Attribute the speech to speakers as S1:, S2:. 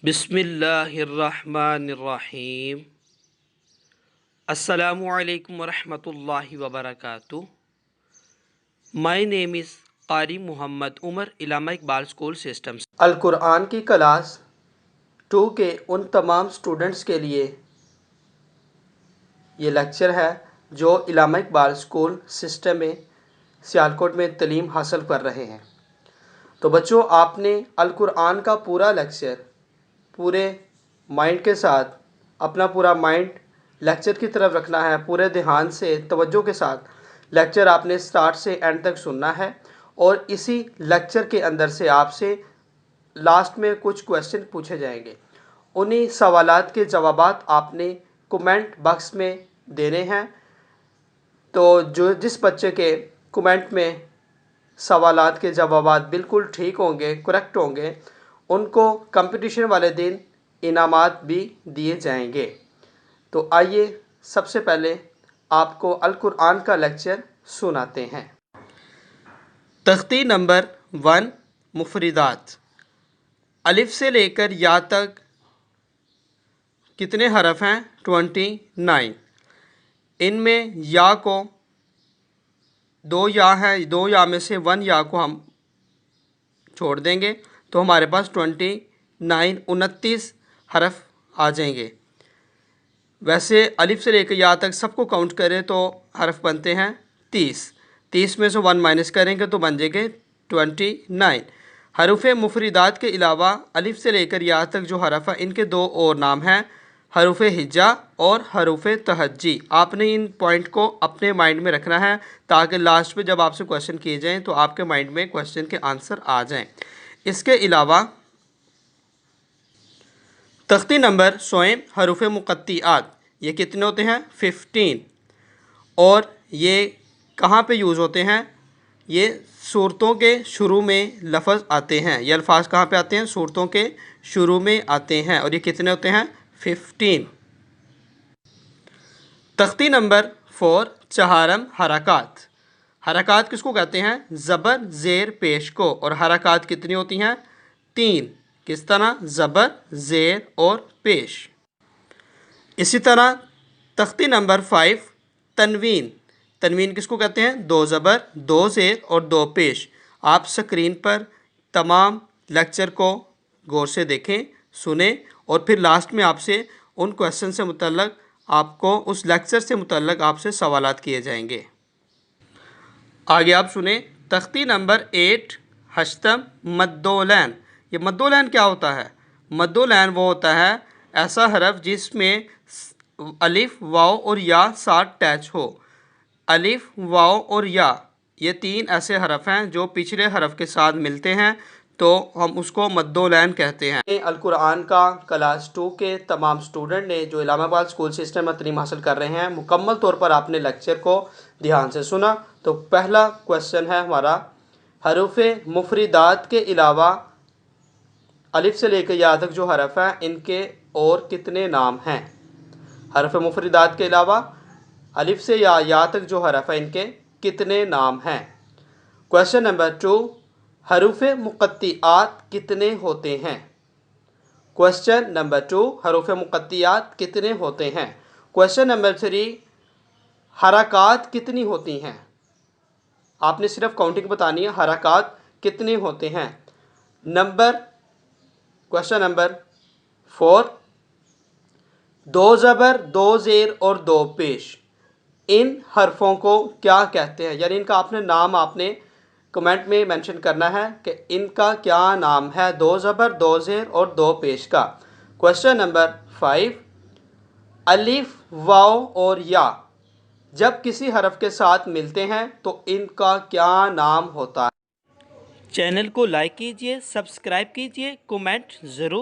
S1: بسم اللہ الرحمن الرحیم۔ السلام علیکم ورحمۃ اللہ وبرکاتہ۔ My name is قاری محمد عمر، علامہ اقبال اسکول سسٹمز۔ القرآن کی کلاس 2 کے ان تمام اسٹوڈنٹس کے لیے یہ لیکچر ہے جو علامہ اقبال اسکول سسٹم میں سیالکوٹ میں تعلیم حاصل کر رہے ہیں۔ تو بچوں، آپ نے القرآن کا پورا لیکچر پورے مائنڈ کے ساتھ، اپنا پورا مائنڈ لیکچر کی طرف رکھنا ہے، پورے دھیان سے توجہ کے ساتھ لیکچر آپ نے سٹارٹ سے اینڈ تک سننا ہے، اور اسی لیکچر کے اندر سے آپ سے لاسٹ میں کچھ کویسچن پوچھے جائیں گے۔ انہی سوالات کے جوابات آپ نے کومنٹ باکس میں دینے ہیں۔ تو جس بچے کے کومنٹ میں سوالات کے جوابات بالکل ٹھیک ہوں گے، کریکٹ ہوں گے، ان کو کمپٹیشن والے دن انعامات بھی دیے جائیں گے۔ تو آئیے سب سے پہلے آپ کو القرآن کا لیکچر سناتے ہیں۔ تختی نمبر 1، مفردات۔ الف سے لے کر یا تک کتنے حرف ہیں؟ 29۔ ان میں یا کو 2 یا ہیں، 2 یا میں سے 1 یا کو ہم چھوڑ دیں گے تو ہمارے پاس 29 حرف آ جائیں گے۔ ویسے الف سے لے کے یا تک سب کو کاؤنٹ کریں تو حرف بنتے ہیں 30 میں سے 1 مائنس کریں گے تو بن جائیں گے 29۔ حروف مفردات کے علاوہ الف سے لے کر یا تک جو حرف ہیں ان کے 2 اور نام ہیں، حروف ہجا اور حروف تہجی۔ آپ نے ان پوائنٹ کو اپنے مائنڈ میں رکھنا ہے تاکہ لاسٹ میں جب آپ سے کویسچن کیے جائیں تو آپ کے مائنڈ میں کویسچن کے آنسر آ جائیں۔ اس کے علاوہ تختی نمبر 16، حروف مقطعات، یہ کتنے ہوتے ہیں؟ 15۔ اور یہ کہاں پہ یوز ہوتے ہیں؟ یہ صورتوں کے شروع میں لفظ آتے ہیں۔ یہ الفاظ کہاں پہ آتے ہیں؟ صورتوں کے شروع میں آتے ہیں، اور یہ کتنے ہوتے ہیں؟ 15۔ تختی نمبر 4، چہارم، حرکات۔ حرکات کس کو کہتے ہیں؟ زبر زیر پیش کو، اور حرکات کتنی ہوتی ہیں؟ 3۔ کس طرح؟ زبر، زیر اور پیش۔ اسی طرح تختی نمبر 5، تنوین۔ تنوین کس کو کہتے ہیں؟ 2 زبر، 2 زیر اور 2 پیش۔ آپ سکرین پر تمام لیکچر کو غور سے دیکھیں، سنیں، اور پھر لاسٹ میں آپ سے ان کویسچن سے متعلق آپ کو اس لیکچر سے متعلق آپ سے سوالات کیے جائیں گے۔ آگے آپ سنیں تختی نمبر 8، ہشتم، مدولین۔ یہ مدولین کیا ہوتا ہے؟ مدولین وہ ہوتا ہے ایسا حرف جس میں الف، واو اور یا ساتھ ٹیچ ہو۔ الف، واو اور یا، یہ 3 ایسے حرف ہیں جو پچھلے حرف کے ساتھ ملتے ہیں تو ہم اس کو مدولین کہتے ہیں۔ القرآن کا کلاس 2 کے تمام اسٹوڈنٹ نے جو علامہ اقبال اسکول سسٹم میں تعلیم حاصل کر رہے ہیں، مکمل طور پر آپ نے لیکچر کو دھیان سے سنا۔ تو پہلا کویسچن ہے ہمارا، حروف مفردات کے علاوہ الف سے لے کے یا تک جو حرف ہیں ان کے اور کتنے نام ہیں؟ حرف مفردات کے علاوہ الف سے یا تک جو حرف ہیں ان کے کتنے نام ہیں؟ کویسچن نمبر 2، حروف مقطعات کتنے ہوتے ہیں؟ کویسچن نمبر 2، حروف مقطعات کتنے ہوتے ہیں؟ کویسچن نمبر 3، حرکات کتنی ہوتی ہیں؟ آپ نے صرف کاؤنٹنگ بتانی ہے، حرکات کتنے ہوتے ہیں؟ کویسچن نمبر 4، 2 زبر، 2 زیر اور 2 پیش، ان حرفوں کو کیا کہتے ہیں؟ یعنی ان کا نام آپ نے کمنٹ میں مینشن کرنا ہے کہ ان کا کیا نام ہے، 2 زبر، 2 زیر اور 2 پیش کا۔ کویسچن نمبر 5، الف، واو اور یا جب کسی حرف کے ساتھ ملتے ہیں تو ان کا کیا نام ہوتا ہے؟ چینل کو لائک کیجئے، سبسکرائب کیجئے، کومنٹ ضرور